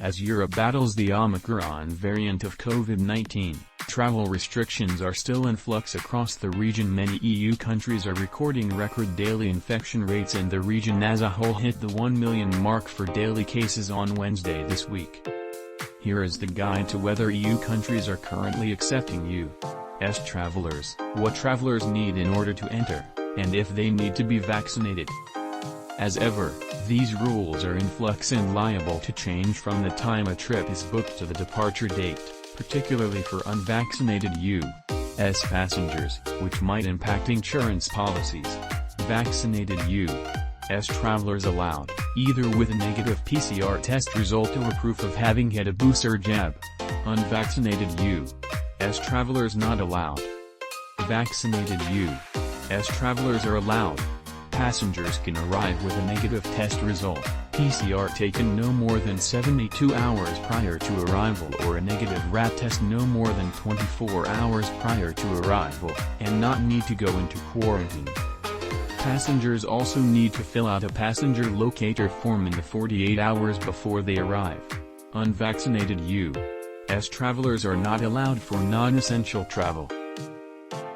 As Europe battles the Omicron variant of COVID-19, travel restrictions are still in flux across the region. Many EU countries are recording record daily infection rates, and the region as a whole hit the 1 million mark for daily cases on Wednesday this week. Here is the guide to whether EU countries are currently accepting U.S. travelers, what travelers need in order to enter, and if they need to be vaccinated. As ever, these rules are in flux and liable to change from the time a trip is booked to the departure date, particularly for unvaccinated U.S. passengers, which might impact insurance policies. Vaccinated U.S. travelers allowed, either with a negative PCR test result or proof of having had a booster jab. Unvaccinated U.S. travelers not allowed. Vaccinated U.S. travelers are allowed. Passengers can arrive with a negative test result, PCR taken no more than 72 hours prior to arrival, or a negative RAT test no more than 24 hours prior to arrival, and not need to go into quarantine. Passengers also need to fill out a Passenger Locator Form in the 48 hours before they arrive. Unvaccinated U.S. travelers are not allowed for non-essential travel.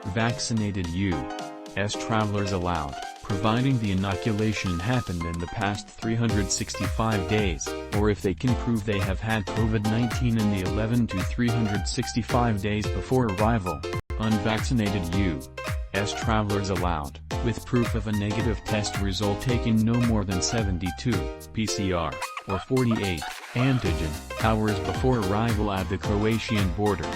Vaccinated U.S. travelers allowed, providing the inoculation happened in the past 365 days, or if they can prove they have had COVID-19 in the 11 to 365 days before arrival. Unvaccinated U.S. travelers allowed, with proof of a negative test result taken no more than 72 PCR, or 48 antigen hours before arrival at the Croatian border.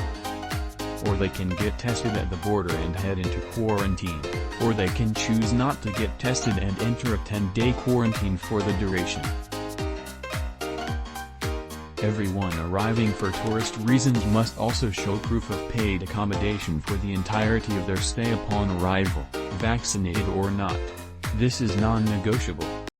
Or they can get tested at the border and head into quarantine, or they can choose not to get tested and enter a 10-day quarantine for the duration. Everyone arriving for tourist reasons must also show proof of paid accommodation for the entirety of their stay upon arrival, vaccinated or not. This is non-negotiable.